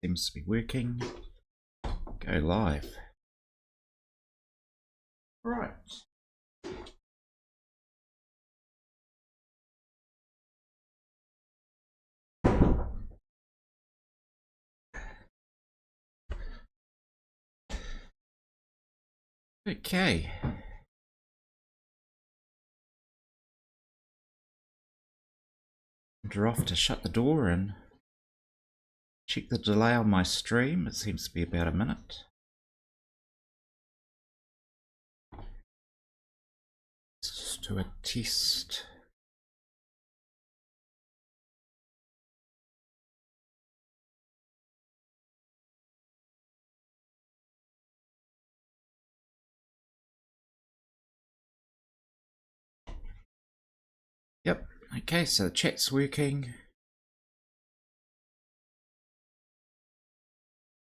Seems to be working. Go live. Right. Okay. We're off to shut the door and check the delay on my stream. It seems to be about a minute. Just do a test. Yep. Okay, so the chat's working.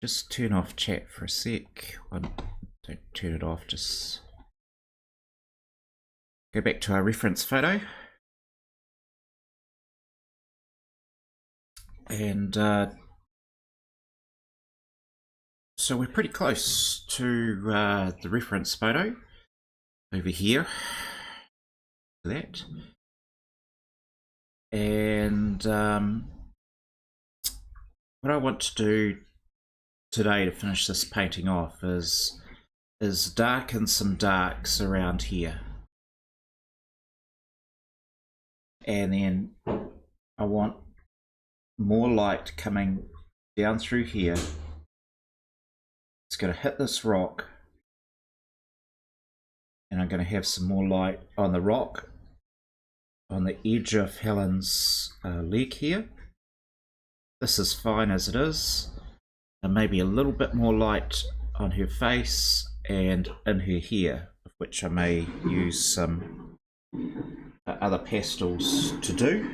Just turn off chat for a sec. Don't turn it off, just go back to our reference photo. And so we're pretty close to the reference photo over here. That. And what I want to do today to finish this painting off is darken some darks around here. And then I want more light coming down through here. It's going to hit this rock, and I'm going to have some more light on the rock on the edge of Helen's leg here. This is fine as it is, and maybe a little bit more light on her face and in her hair, of which I may use some other pastels to do.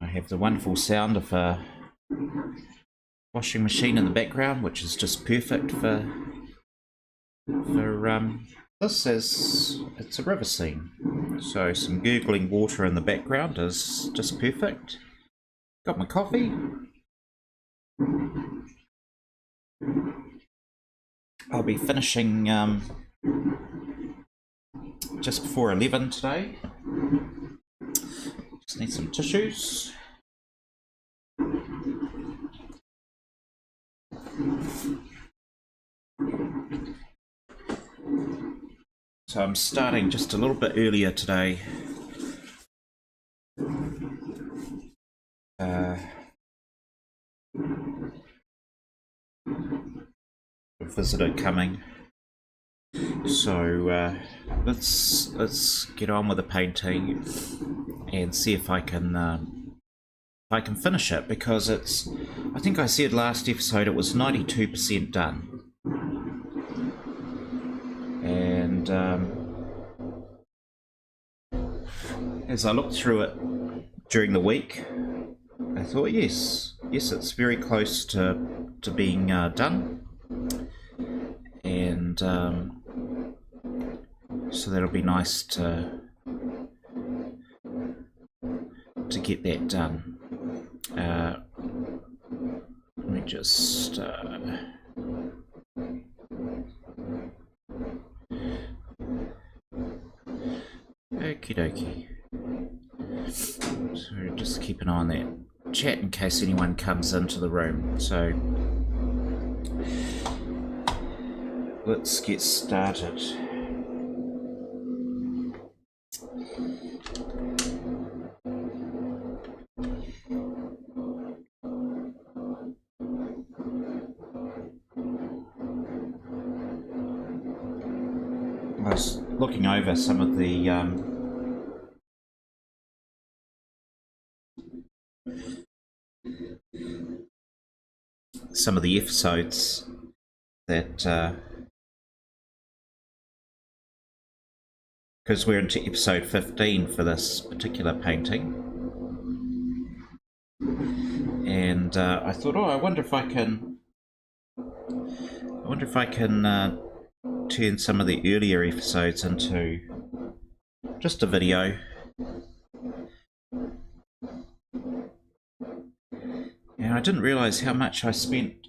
I have the wonderful sound of a washing machine in the background, which is just perfect for this, as it's a river scene. So some gurgling water in the background is just perfect. Got my coffee. I'll be finishing just before 11 today. Just need some tissues. So I'm starting just a little bit earlier today. A visitor coming. So let's get on with the painting and see if I can finish it, because it's, I think I said last episode it was 92% done. And as I looked through it during the week, I thought, yes, it's very close to being done. And so that'll be nice to get that done. Let me just okie dokie. So just keep an eye on that chat in case anyone comes into the room. So let's get started. I was looking over some of the episodes that because we're into episode 15 for this particular painting, and I thought, oh, I wonder if I can turn some of the earlier episodes into just a video. And I didn't realise how much I spent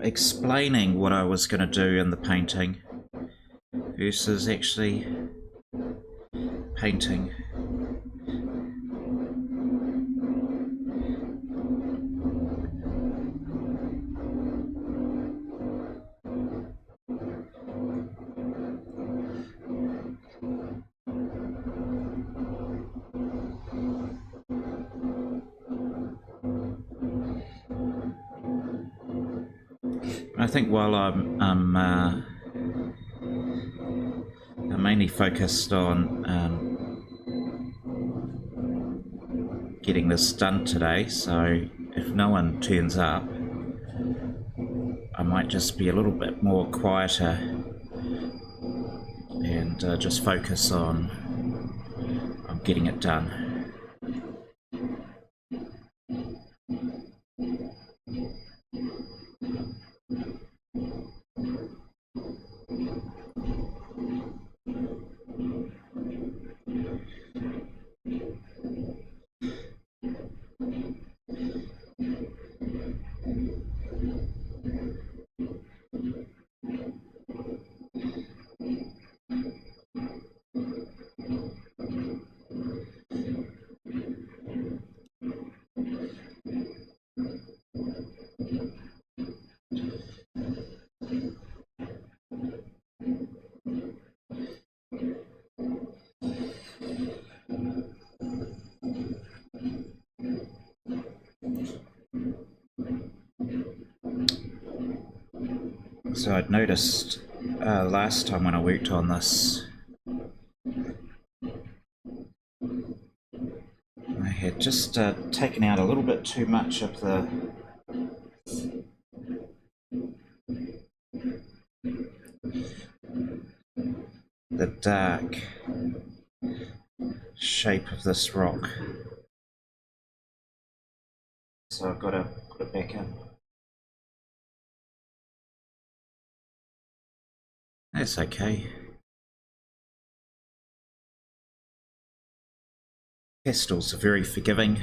explaining what I was going to do in the painting versus actually painting. I think while I'm mainly focused on getting this done today, so if no one turns up, I might just be a little bit more quieter and just focus on getting it done. So I'd noticed last time when I worked on this, I had just taken out a little bit too much of the dark shape of this rock. So I've got to put it back in. That's okay. Pastels are very forgiving.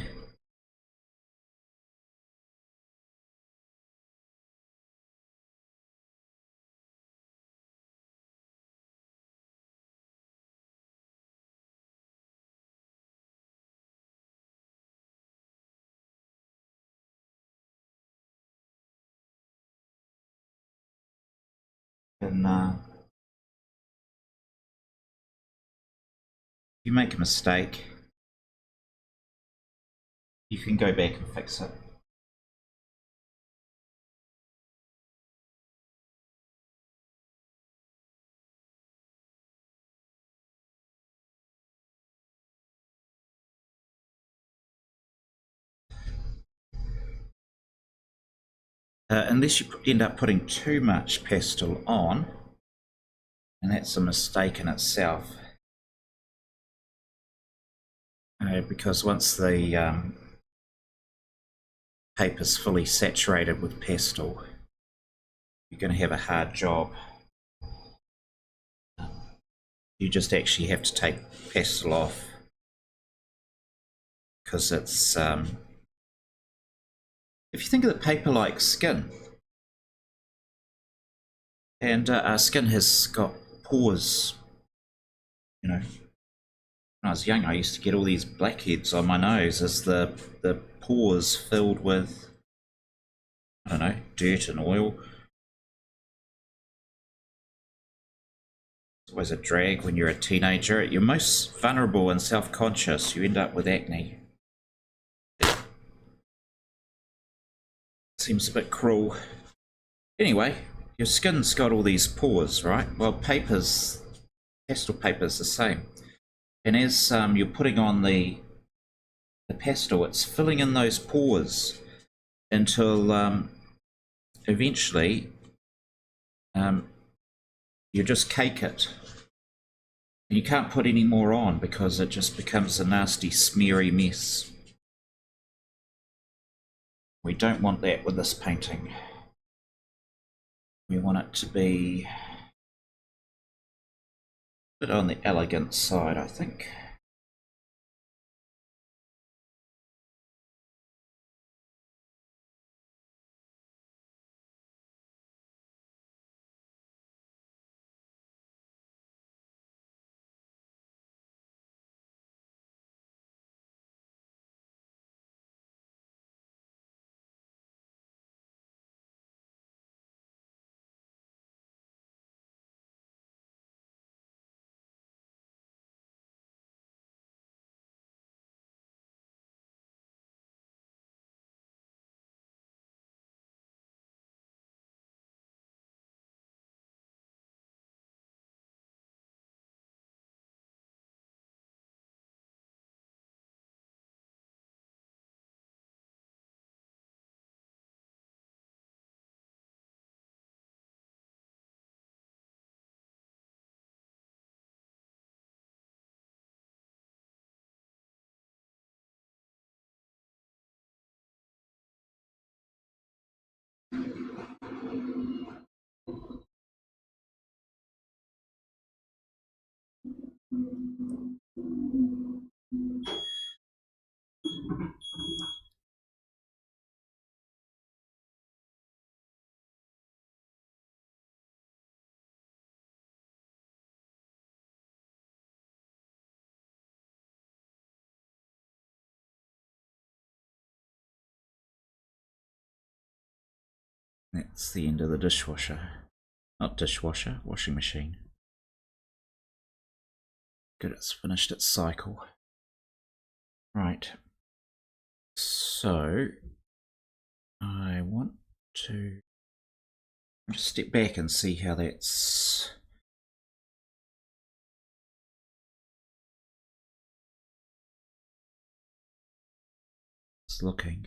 And if you make a mistake, you can go back and fix it. Unless you end up putting too much pastel on, and that's a mistake in itself. Because once the paper's fully saturated with pastel, you're going to have a hard job. You just actually have to take pastel off because it's if you think of the paper like skin, and our skin has got pores, you know. When I was young, I used to get all these blackheads on my nose as the pores filled with, I don't know, dirt and oil. It's always a drag when you're a teenager. You're most vulnerable and self-conscious. You end up with acne. Seems a bit cruel. Anyway, your skin's got all these pores, right? Well, pastel paper's the same. And as you're putting on the pastel, it's filling in those pores until eventually you just cake it. And you can't put any more on because it just becomes a nasty smeary mess. We don't want that with this painting. We want it to be a bit on the elegant side, I think. That's the end of the dishwasher. Not dishwasher, washing machine. Good, it's finished its cycle. Right. So, I want to just step back and see how that's looking.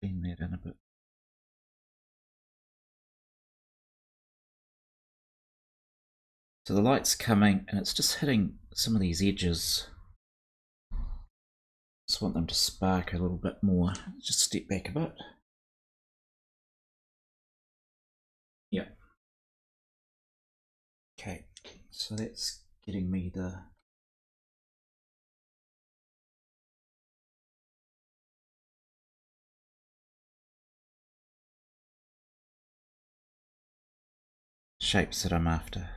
Clean that in a bit. So the light's coming and it's just hitting some of these edges. Just want them to spark a little bit more. Just step back a bit. Yeah. Okay, so that's getting me the shapes that I'm after.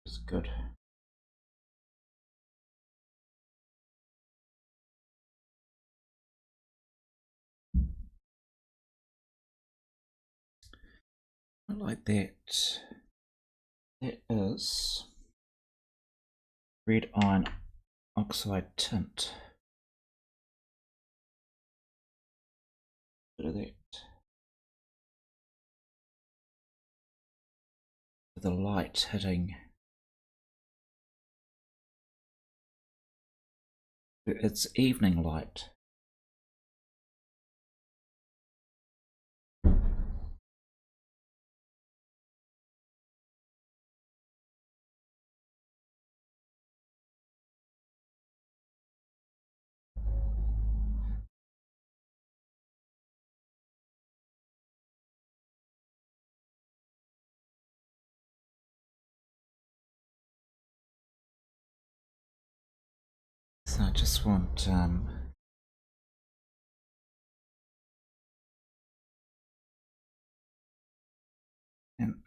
It's good. I like that. That is red iron oxide tint. Bit of that. The light hitting. It's evening light. So I just want and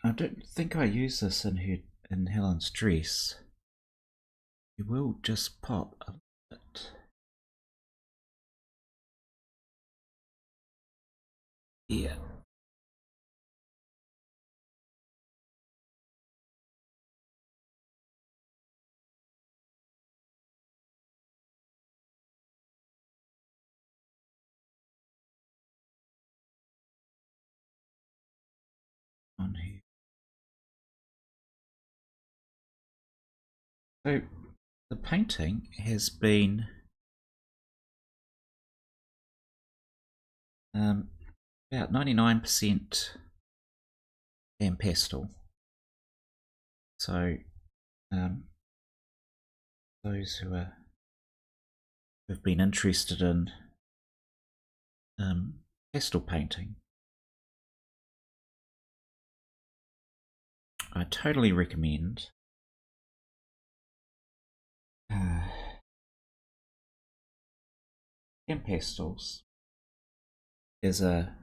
I don't think I use this in Helen's dress. It will just pop a bit. Yeah. On here. So the painting has been about 99% pan pastel. So those who have been interested in pastel painting, I totally recommend pan pastels. Is an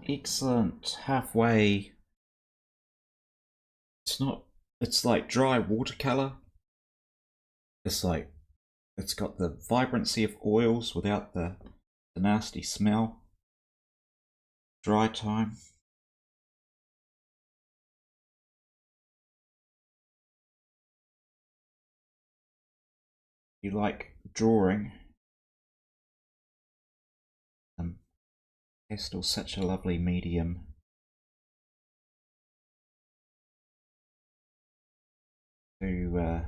excellent halfway. It's like dry watercolor. It's got the vibrancy of oils without the nasty smell. Dry time. You like drawing. Pastel's such a lovely medium to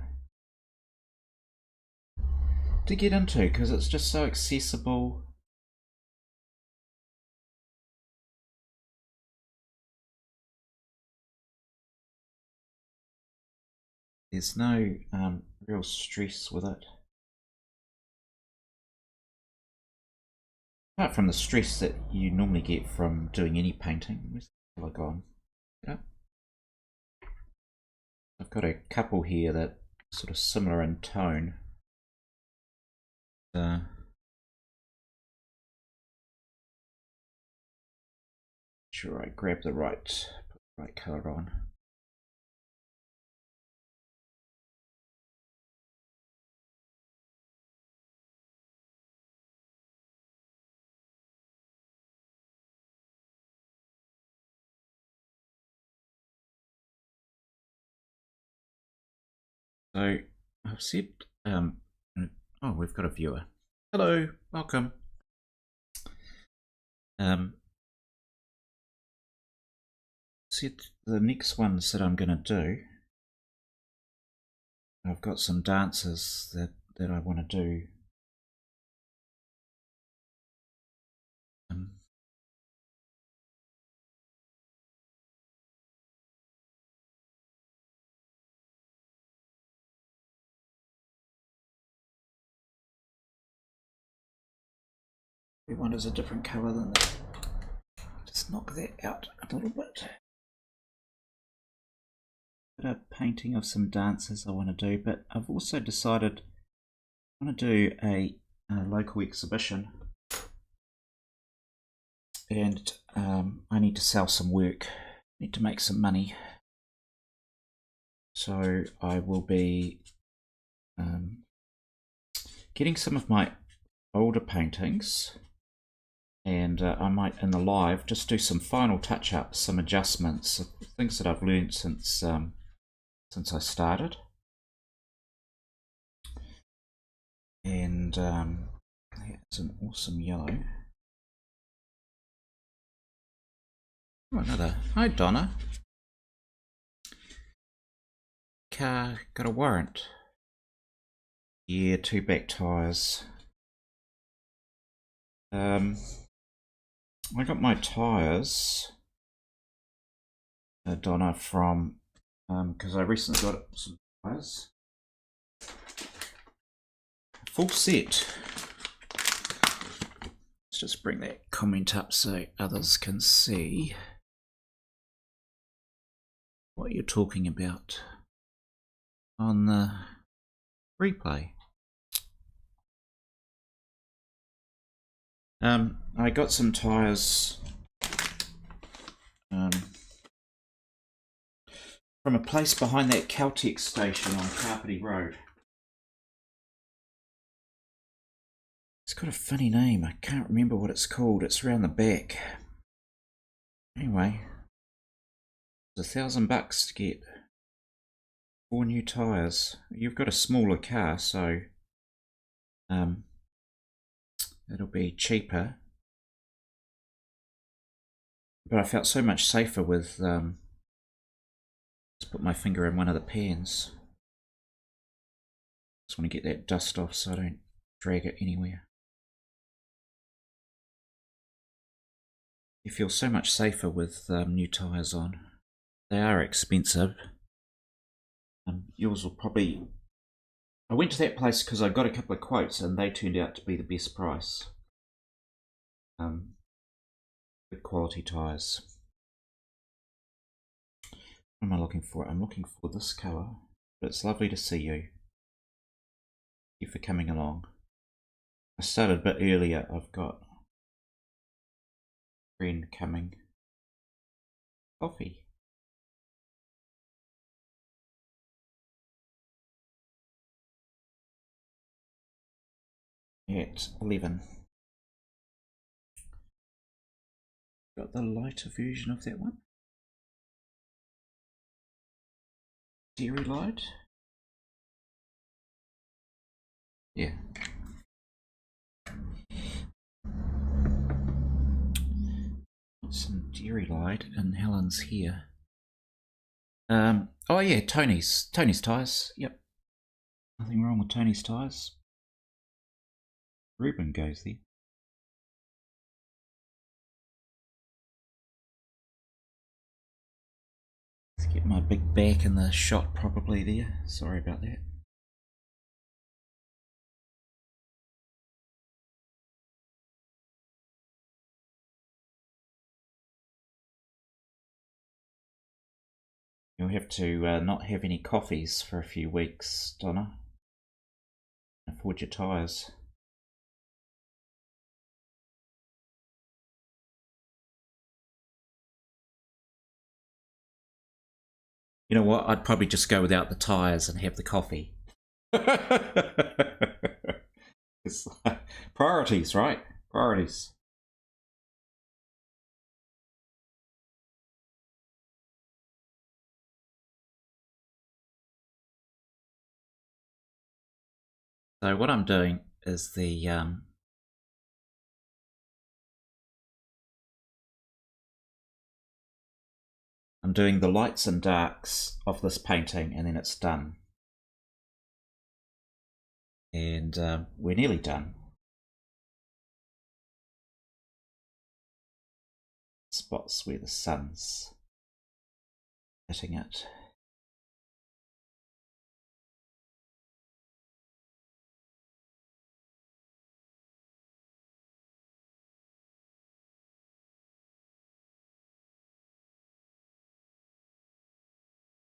to get into because it's just so accessible. There's no real stress with it. Apart from the stress that you normally get from doing any painting. Where's the colour gone? Yeah. I've got a couple here that are sort of similar in tone. Sure, I grab the right colour on. So I've said, oh, we've got a viewer. Hello, welcome. Said the next ones that I'm going to do, I've got some dances that I want to do. Everyone is a different colour than that. Just knock that out a little bit. Got a painting of some dances I want to do, but I've also decided I want to do a local exhibition, and I need to sell some work. I need to make some money, so I will be getting some of my older paintings, and I might in the live just do some final touch-ups, some adjustments, things that I've learned since I started. And that's an awesome yellow. Oh, another. Hi, Donna. Car got a warrant. Yeah, 2 back tyres. I got my tyres, Donna, from because I recently got some tyres. Full set. Let's just bring that comment up so others can see what you're talking about on the replay. I got some tyres from a place behind that Caltex station on Carpety Road. It's got a funny name. I can't remember what it's called. It's around the back. Anyway, it's $1,000 to get 4 new tyres. You've got a smaller car, so it'll be cheaper. But I felt so much safer with just put my finger in one of the pans. Just want to get that dust off so I don't drag it anywhere. You feel so much safer with new tyres on. They are expensive. Yours will probably... I went to that place because I got a couple of quotes and they turned out to be the best price. Good quality tyres. What am I looking for? I'm looking for this colour. But it's lovely to see you. Thank you for coming along. I started a bit earlier. I've got a friend coming. Coffee. At 11. Got the lighter version of that one. Dairy light. Yeah. Some dairy light and Helen's here. Oh yeah, Tony's tyres. Yep. Nothing wrong with Tony's tyres. Ribbon goes there. Let's get my big back in the shot probably there. Sorry about that. You'll have to not have any coffees for a few weeks, Donna. Afford your tyres. You know what? I'd probably just go without the tyres and have the coffee. It's priorities, right? Priorities. So what I'm doing is I'm doing the lights and darks of this painting, and then it's done. And we're nearly done. Spots where the sun's hitting it.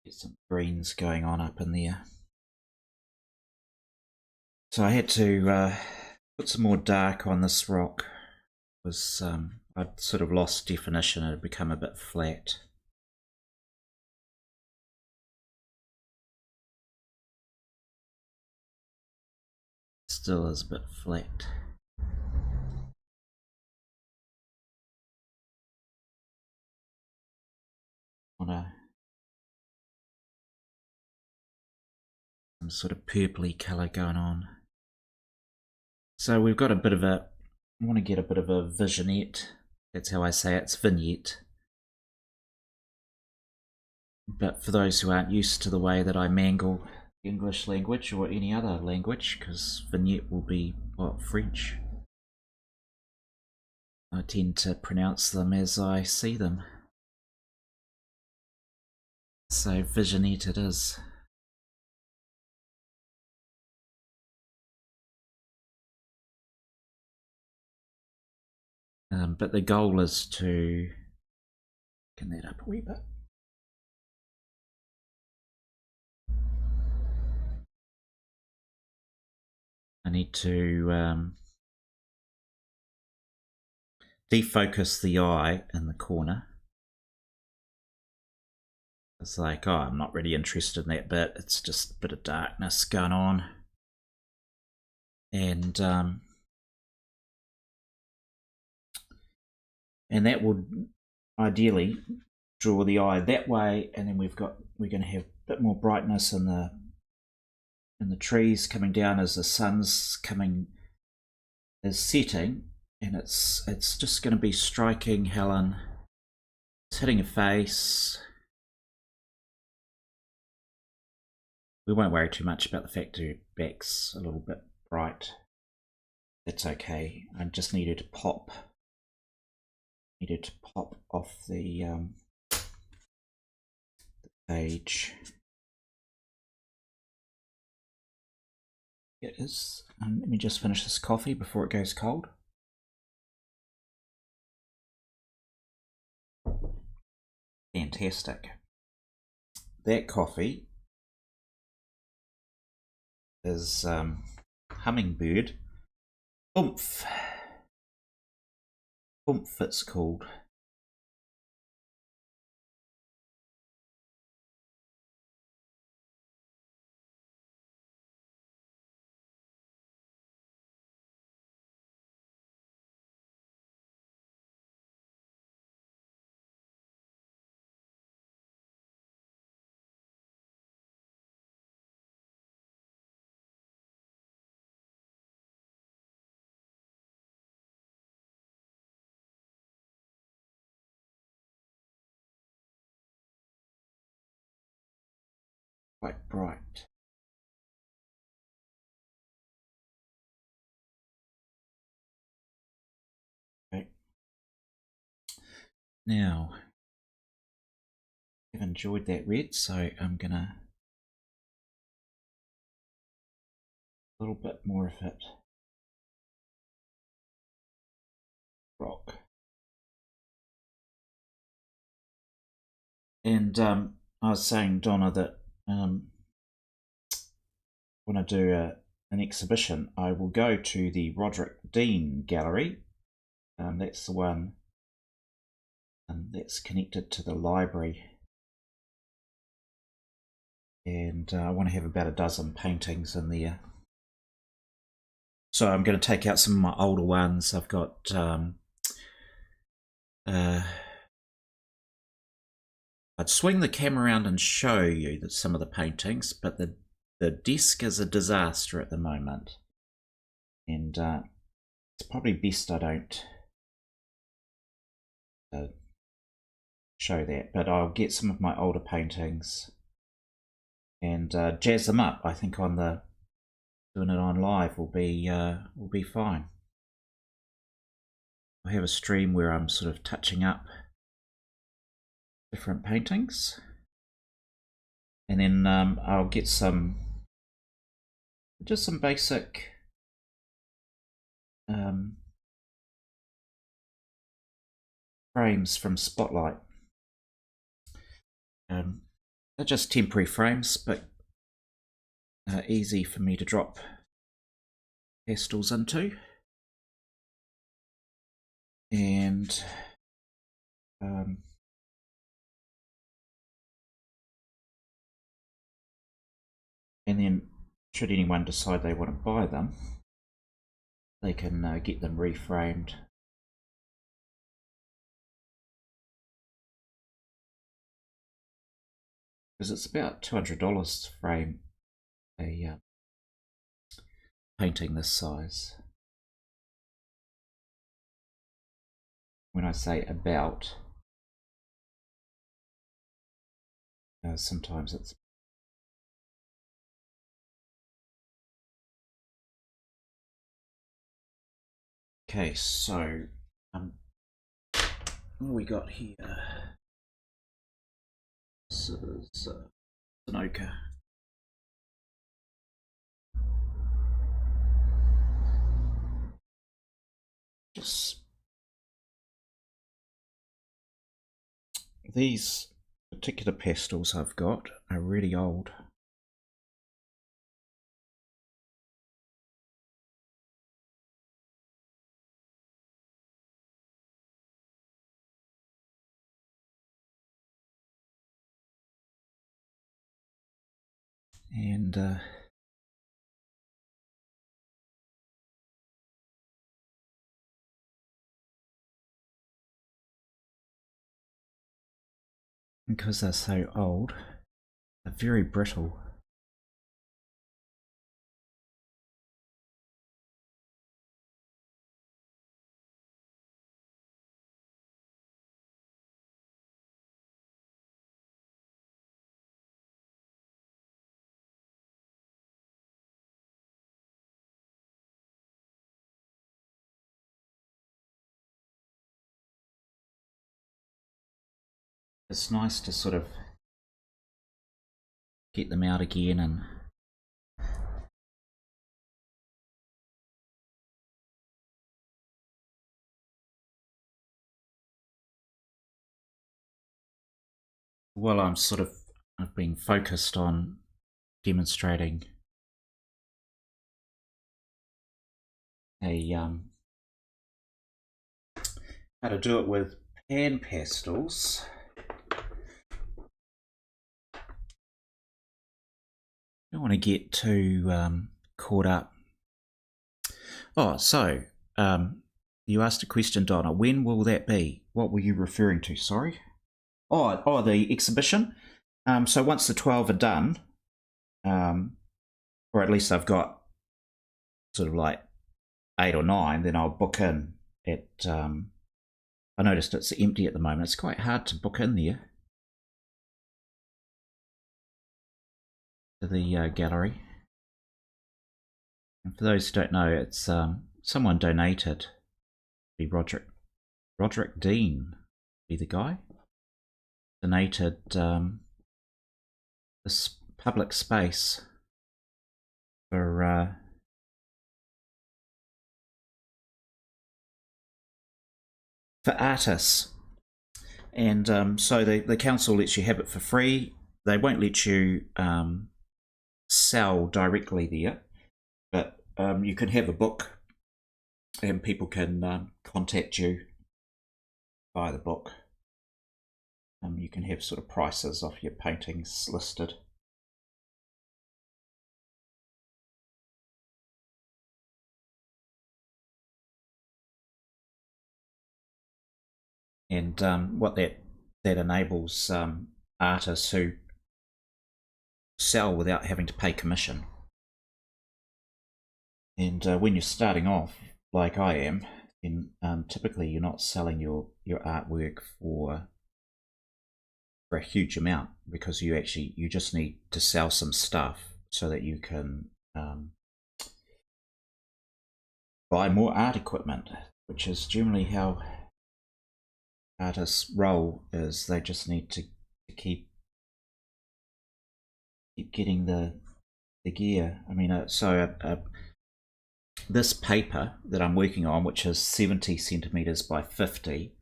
Get some greens going on up in there. So I had to put some more dark on this rock. Was I'd sort of lost definition, it had become a bit flat. Still is a bit flat. Some sort of purpley colour going on. So we've got a bit of a, I want to get a bit of a vignette. That's how I say it, it's vignette. But for those who aren't used to the way that I mangle the English language or any other language, because vignette will be, what, French? I tend to pronounce them as I see them. So vignette it is. But the goal is to get that up a wee bit. I need to defocus the eye in the corner. It's like, oh, I'm not really interested in that bit. It's just a bit of darkness going on. And that would ideally draw the eye that way, and then we're going to have a bit more brightness in the trees coming down as the sun's setting, and it's just going to be striking Helen. It's hitting her face. We won't worry too much about the fact that her back's a little bit bright. That's okay. I just needed to pop. Off the page. It is. Let me just finish this coffee before it goes cold. Fantastic. That coffee is Hummingbird. Oomph. Oomph it's called. Quite bright. Now, I've enjoyed that red, so I'm gonna a little bit more of it. Rock. And I was saying, Donna, that when I do an exhibition, I will go to the Roderick Dean Gallery. That's the one that's connected to the library. And I want to have about a dozen paintings in there. So I'm going to take out some of my older ones. I've got I'd swing the camera around and show you some of the paintings, but the desk is a disaster at the moment. And it's probably best I don't show that, but I'll get some of my older paintings and jazz them up. I think on the doing it on live will be fine. I have a stream where I'm sort of touching up different paintings, and then I'll get just some basic frames from Spotlight. They're just temporary frames, but easy for me to drop pastels into. And then should anyone decide they want to buy them, they can get them reframed. Because it's about $200 to frame a painting this size. When I say about, sometimes it's okay. So what we got here? This is an ochre. Just these particular pastels I've got are really old. And because they're so old, they're very brittle. It's nice to sort of get them out again and while I've been focused on demonstrating how to do it with pan pastels. Don't want to get too caught up. Oh, so you asked a question, Donna. When will that be? What were you referring to? Sorry. Oh, the exhibition. So once the 12 are done, or at least I've got sort of like 8 or 9, then I'll book in at. I noticed it's empty at the moment. It's quite hard to book in there to the gallery. And for those who don't know, it's someone donated the Roderick Dean be the guy, donated this public space for artists. And so the council lets you have it for free. They won't let you sell directly there, but you can have a book and people can contact you via the book. You can have sort of prices off your paintings listed. And what that enables artists who sell without having to pay commission. And when you're starting off, like I am, then typically you're not selling your artwork for a huge amount, because you just need to sell some stuff so that you can buy more art equipment, which is generally how artists roll. Is they just need to keep getting the gear. I mean, this paper that I'm working on, which is 70 centimeters by 50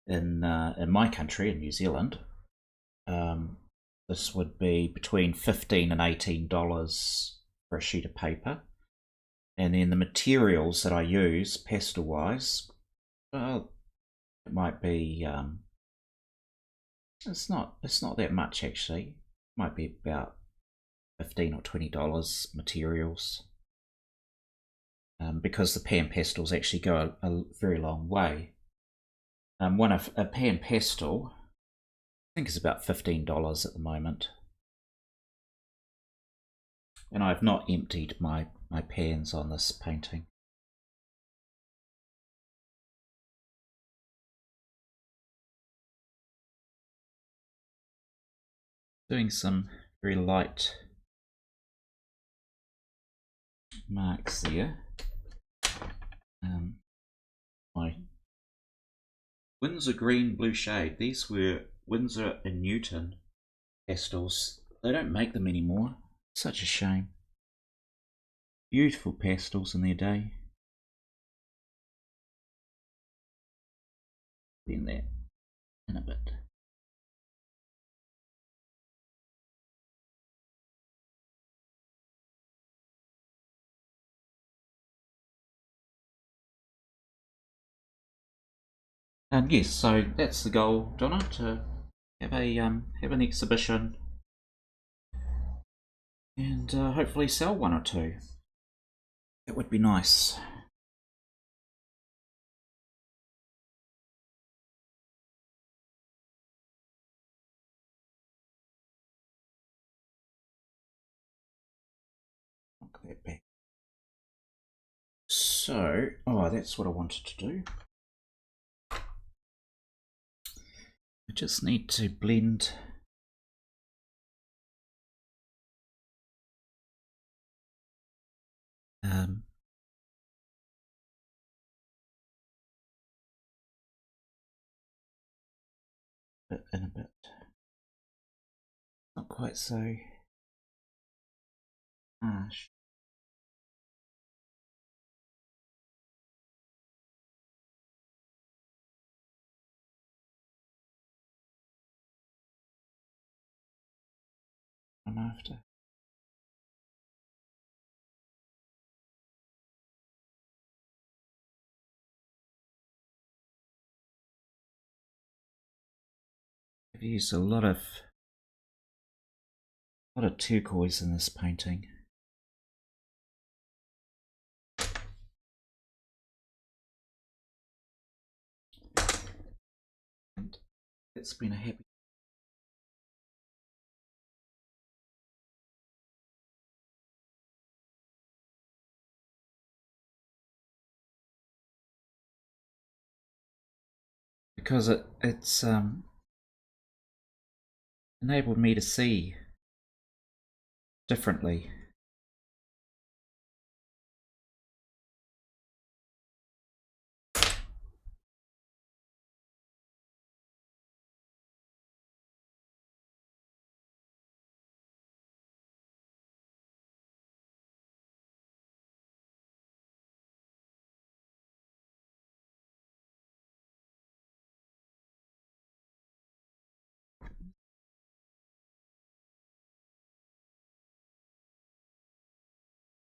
in my country, in New Zealand, this would be between $15 and $18 for a sheet of paper. And then the materials that I use, pastel wise, well, it might be it's not that much actually. It might be about $15 or $20 materials, because the pan pastels actually go a very long way. A pan pastel, I think, is about $15 at the moment, and I've not emptied my pans on this painting. Doing some very light marks there. My Windsor green blue shade. These were Winsor and Newton pastels. They don't make them anymore. Such a shame. Beautiful pastels in their day. Then that in a bit. And yes, so that's the goal, Donna, to have an exhibition and hopefully sell one or two. That would be nice. Knock that back. So, that's what I wanted to do. I just need to blend in a bit. Not quite so harsh. I'm after. I've used a lot of turquoise in this painting. And it's been a happy. Because it's enabled me to see differently.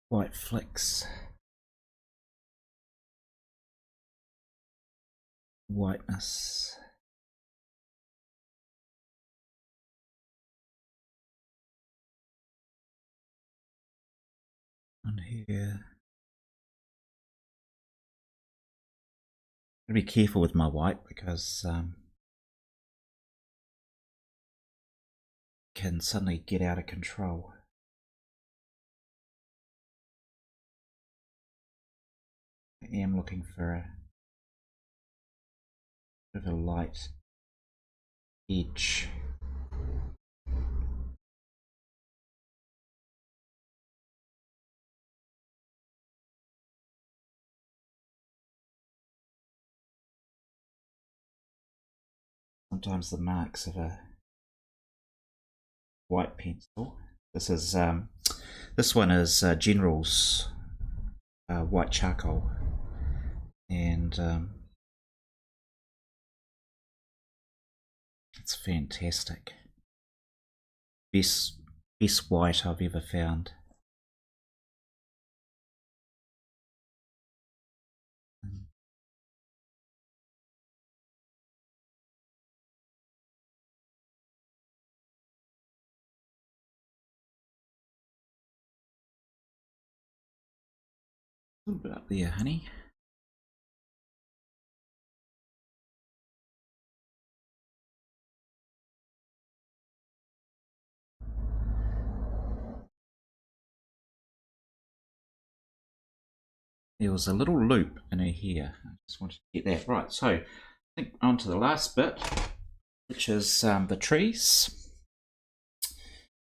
white flecks, whiteness. On here. Gotta be careful with my white because it can suddenly get out of control. I am looking for a bit of a light edge. Sometimes the marks of a white pencil. This one is General's white charcoal, and it's fantastic. Best white I've ever found. A little bit up there, honey. There was a little loop in her hair. I just wanted to get that right. So I think on to the last bit, which is the trees.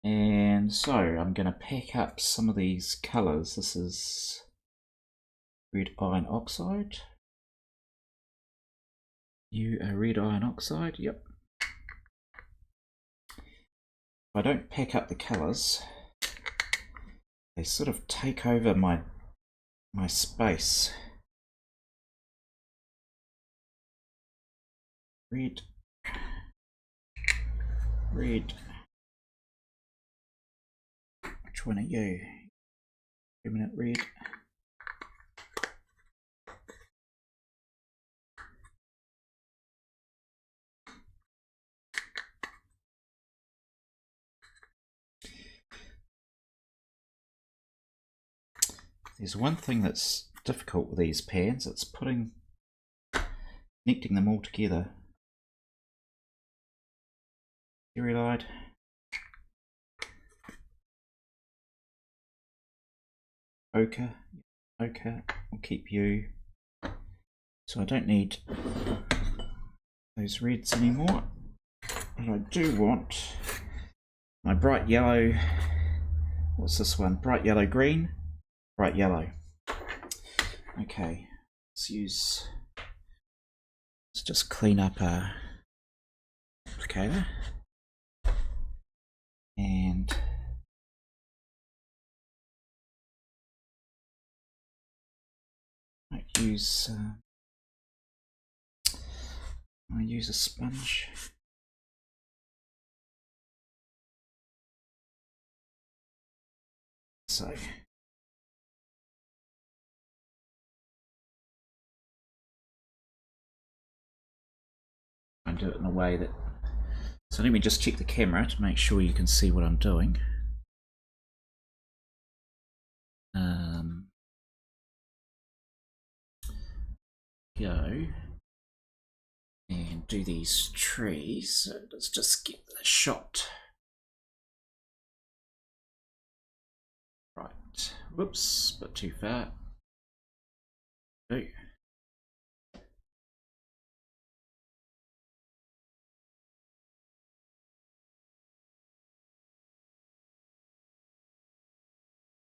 And so I'm going to pack up some of these colours. This is red iron oxide. You are red iron oxide, yep. If I don't pack up the colours, they sort of take over my space. Red. Which one are you? 2-minute red. There's one thing that's difficult with these pans, it's connecting them all together. Steroid. Ochre. Ochre will keep you. So I don't need those reds anymore. But I do want my bright yellow. What's this one? Bright yellow green. Bright yellow. Okay, let's just clean up our applicator and I use a sponge. So I do it in a way that, so let me just check the camera to make sure you can see what I'm doing. Go and do these trees. So let's just get the shot. Right, whoops, but too far.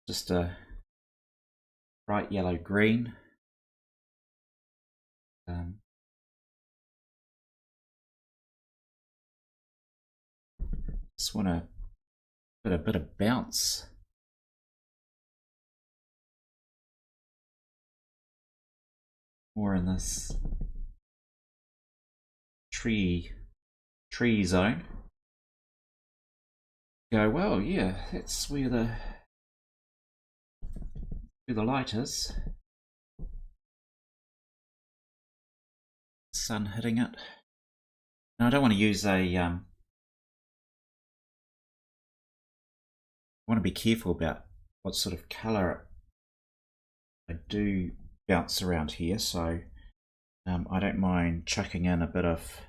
Just a bright yellow green. Just want to put a bit of bounce. More in this tree zone. Go, well, yeah, that's where the where the light is. Sun hitting it. Now I don't want to use a I want to be careful about what sort of colour I do bounce around here, so I don't mind chucking in a bit of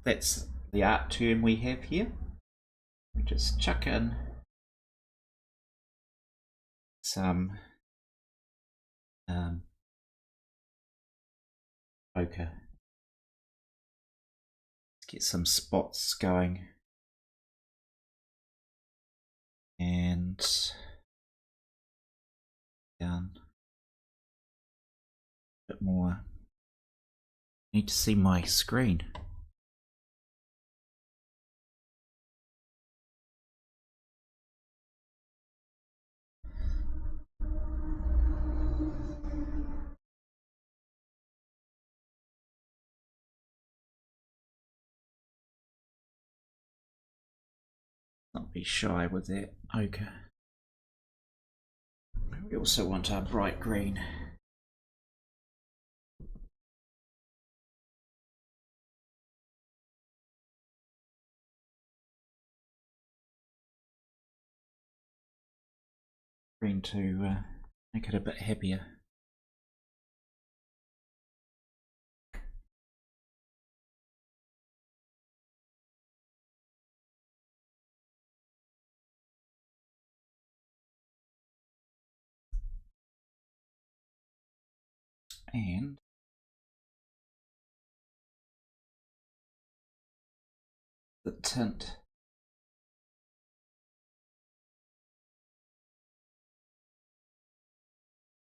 that's the art term we have here. We just chuck in some ochre. Let's get some spots going, and down a bit more. I need to see my screen. Not be shy with that ochre. We also want our bright green. Green to make it a bit happier. And the tint.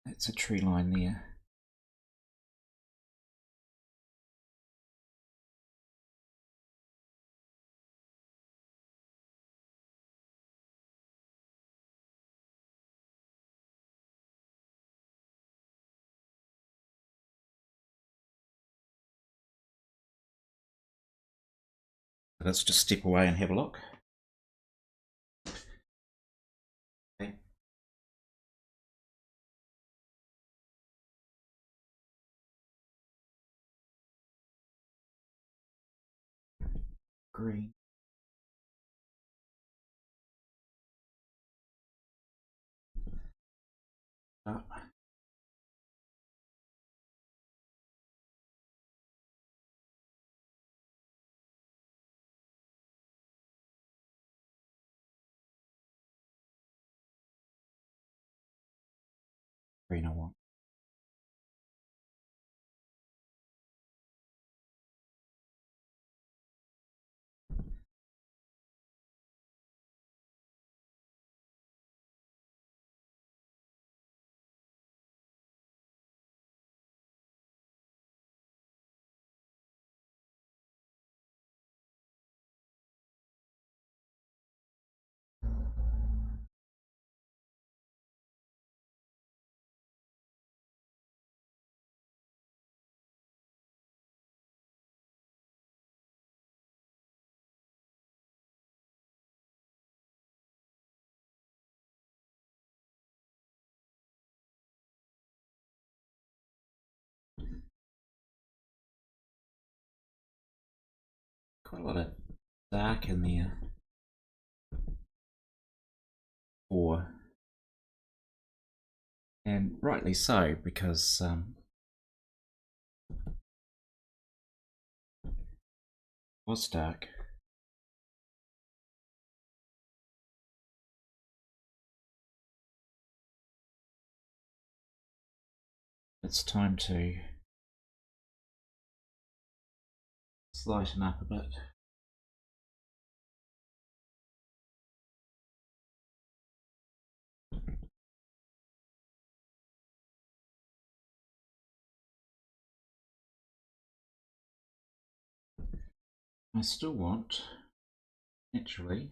That's a tree line there. Let's just step away and have a look. Okay. Green. Up. Green I want. Quite a lot of dark in there. And rightly so, because it was dark. It's time to lighten up a bit. I still want, naturally,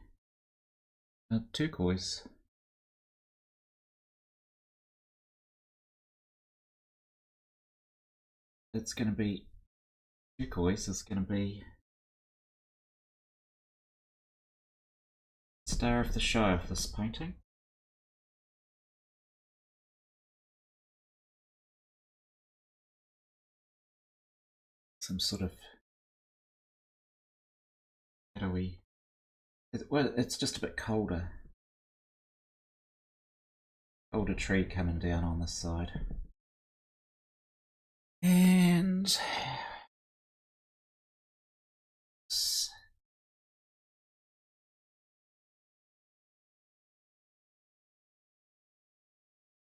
a turquoise. It's going to be, turquoise is going to be star of the show of this painting. some sort of, how do we, well, it's just a bit colder. Older tree coming down on this side. And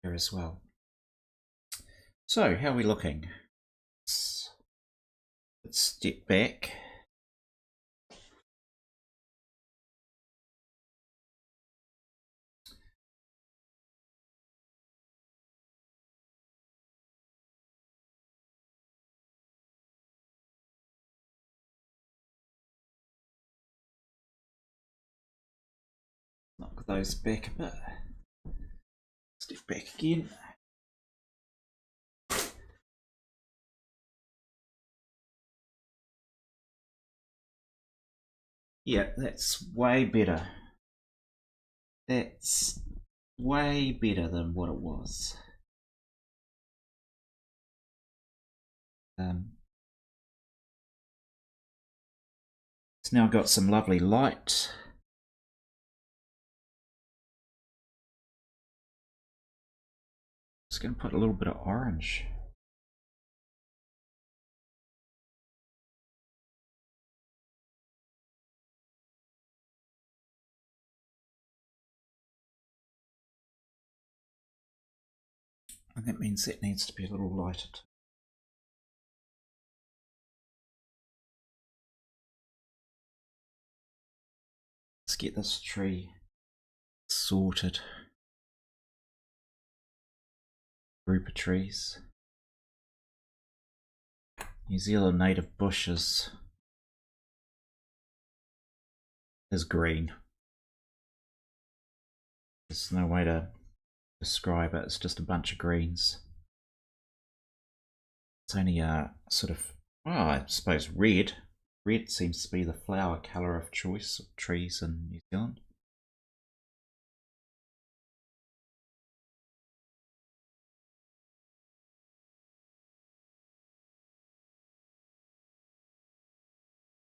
here as well. So, how are we looking? Let's step back. Knock those back a bit. Step back again. Yeah, that's way better. That's way better than what it was. It's now got some lovely light. Just going to put a little bit of orange. And that means that needs to be a little lighter. Let's get this tree sorted. Group of trees. New Zealand native bushes is green. There's no way to describe it. It's just a bunch of greens. It's only a sort of, well, I suppose red. Red seems to be the flower colour of choice of trees in New Zealand.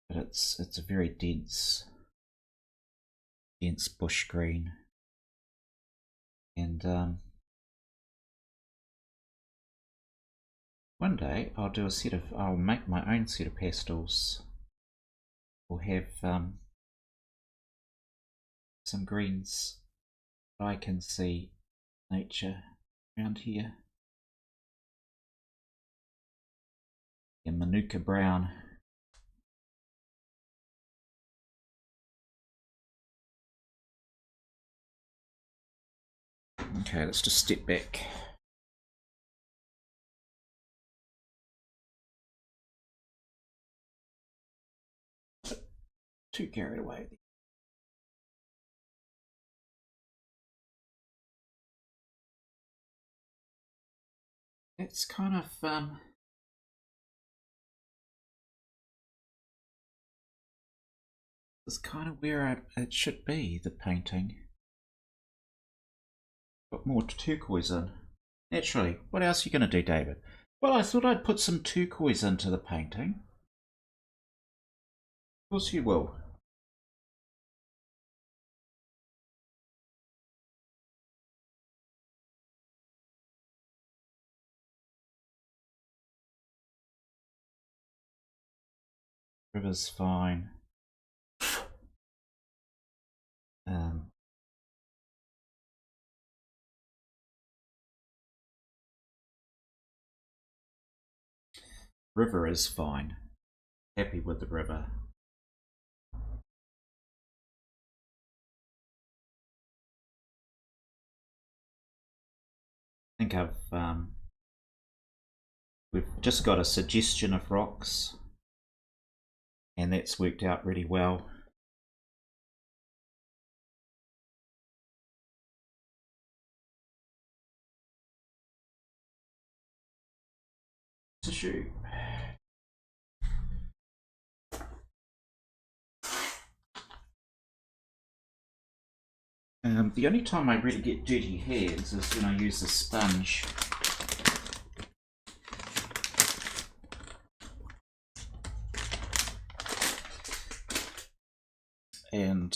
But it's a very dense bush green. And one day I'll do I'll make my own set of pastels. We'll have some greens that I can see nature around here. And Manuka brown. Okay, let's just step back. Too carried away. It's kind of it's kind of where it should be, the painting. Got more turquoise in. Naturally. What else are you going to do, David? Well, I thought I'd put some turquoise into the painting. Of course you will. River's fine. River is fine. Happy with the river. I think we've just got a suggestion of rocks, and that's worked out really well. Tissue. The only time I really get dirty hands is when I use a sponge. And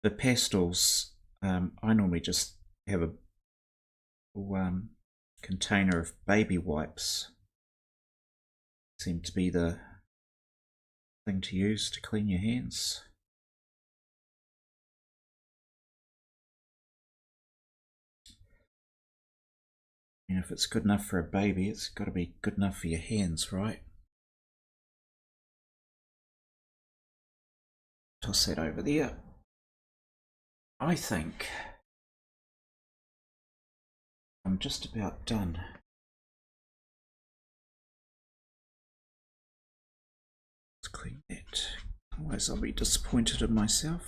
for pastels, I normally just have a container of baby wipes. Seem to be the thing to use to clean your hands. And if it's good enough for a baby, it's got to be good enough for your hands, right? Toss that over there. I think I'm just about done. Let's clean that. Otherwise I'll be disappointed in myself.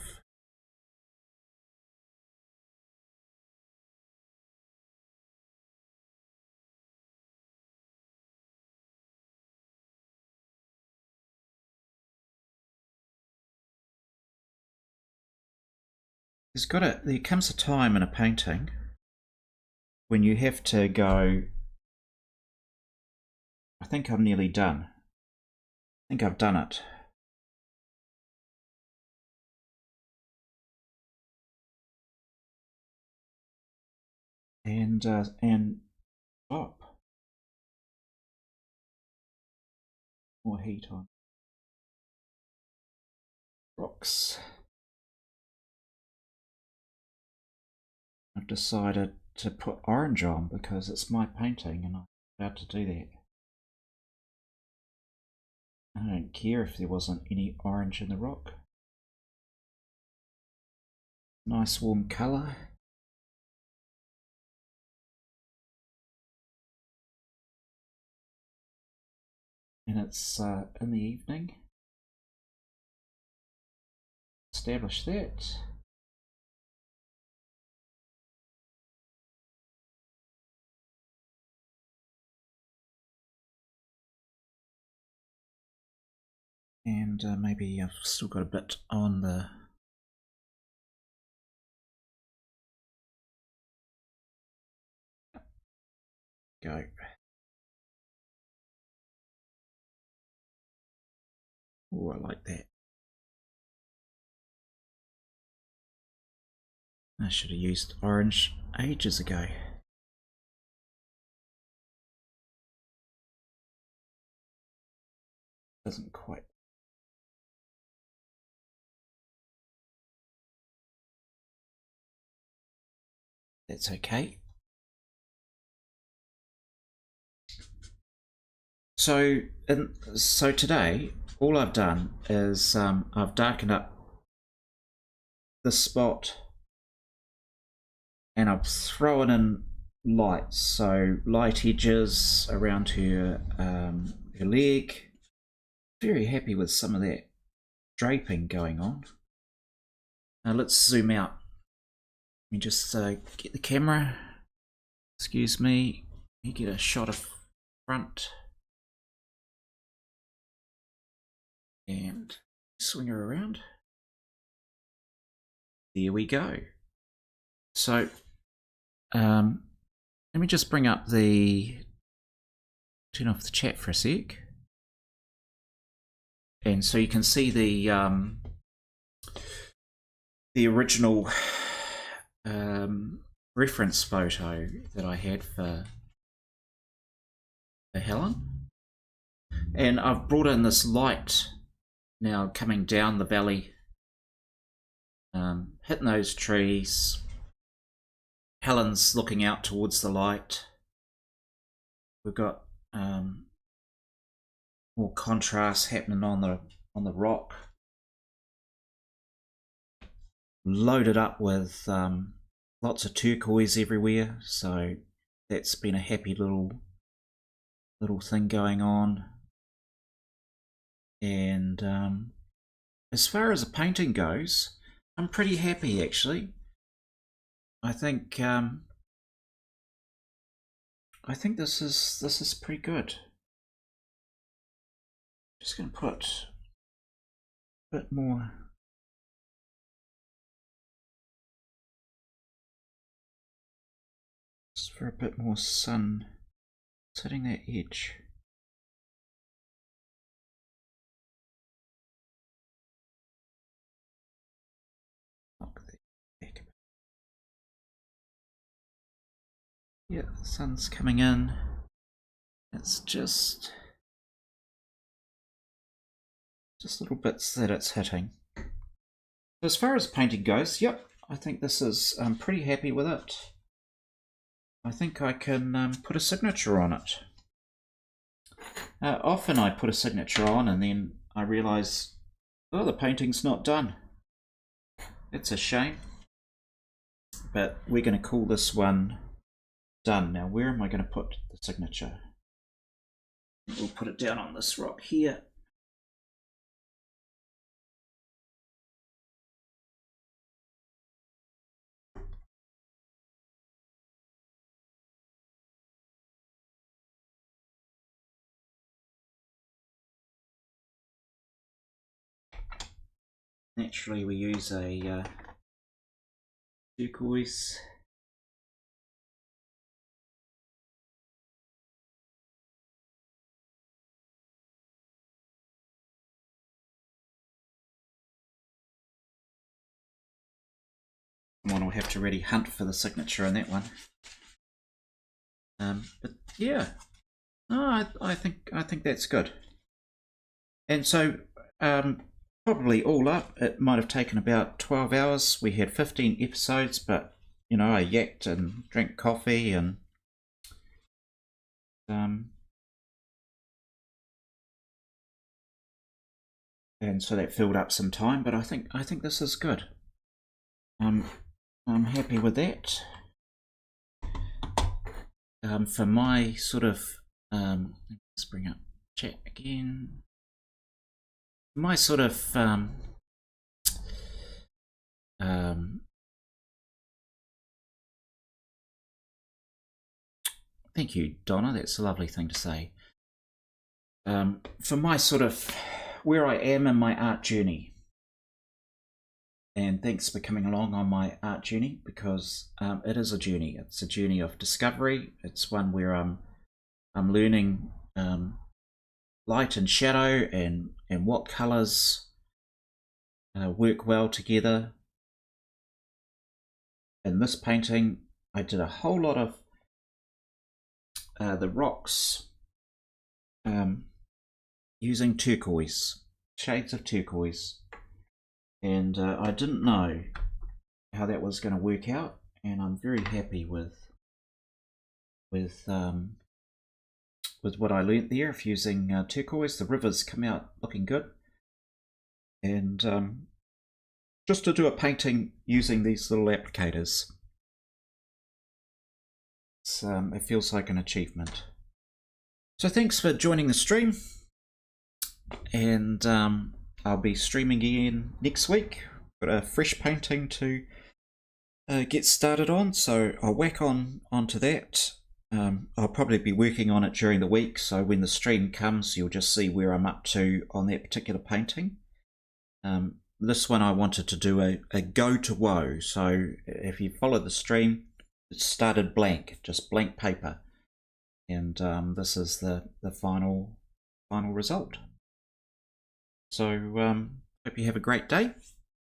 There comes a time in a painting when you have to go, I think I'm nearly done. I think I've done it. And stop. More heat on. Rocks. I've decided to put orange on because it's my painting and I'm allowed to do that. I don't care if there wasn't any orange in the rock. Nice warm colour. And it's in the evening. Establish that. And maybe I've still got a bit on the go. Oh, I like that. I should have used orange ages ago. Doesn't quite. That's okay. So today, all I've done is I've darkened up this spot, and I've thrown in lights. So light edges around her leg. Very happy with some of that draping going on. Now let's zoom out. Let me just get the camera. Excuse me. You get a shot of front. And swing her around. There we go. So let me just bring up turn off the chat for a sec. And so you can see the original reference photo that I had for Helen. And I've brought in this light now coming down the valley, hitting those trees. Helen's looking out towards the light. We've got more contrast happening on the rock. Loaded up with lots of turquoise everywhere, so that's been a happy little thing going on. And as far as the painting goes, I'm pretty happy actually. I think this is pretty good. Just going to put a bit more. Just for a bit more sun hitting that edge. Yeah, the sun's coming in. It's just little bits that it's hitting. As far as painting goes, yep, I think this is, I'm pretty happy with it. I think I can put a signature on it. Often I put a signature on and then I realise, oh, the painting's not done. It's a shame. But we're going to call this one done. Now, where am I going to put the signature? We'll put it down on this rock here. Naturally, we use a turquoise. One will have to really hunt for the signature in that one. But yeah, no, I think that's good. And so probably all up, it might have taken about 12 hours. We had 15 episodes, but you know, I yacked and drank coffee and so that filled up some time. But I think this is good. I'm happy with that. For my sort of let's bring up chat again. My sort of thank you, Donna. That's a lovely thing to say. For my sort of where I am in my art journey, and thanks for coming along on my art journey, because it is a journey. It's a journey of discovery. It's one where I'm learning light and shadow and what colours work well together. In this painting, I did a whole lot of the rocks using turquoise, shades of turquoise, and I didn't know how that was going to work out, and I'm very happy with what I learnt there of using turquoise. The rivers come out looking good, and just to do a painting using these little applicators, it feels like an achievement. So thanks for joining the stream, and I'll be streaming again next week. Got a fresh painting to get started on, so I'll whack onto that. I'll probably be working on it during the week, so when the stream comes you'll just see where I'm up to on that particular painting. This one I wanted to do a go to woe, so if you follow the stream, it started blank, just blank paper, and this is the final result. So hope you have a great day,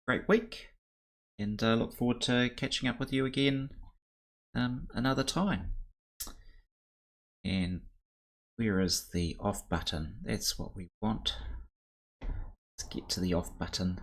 great week, and look forward to catching up with you again another time. And where is the off button? That's what we want. Let's get to the off button.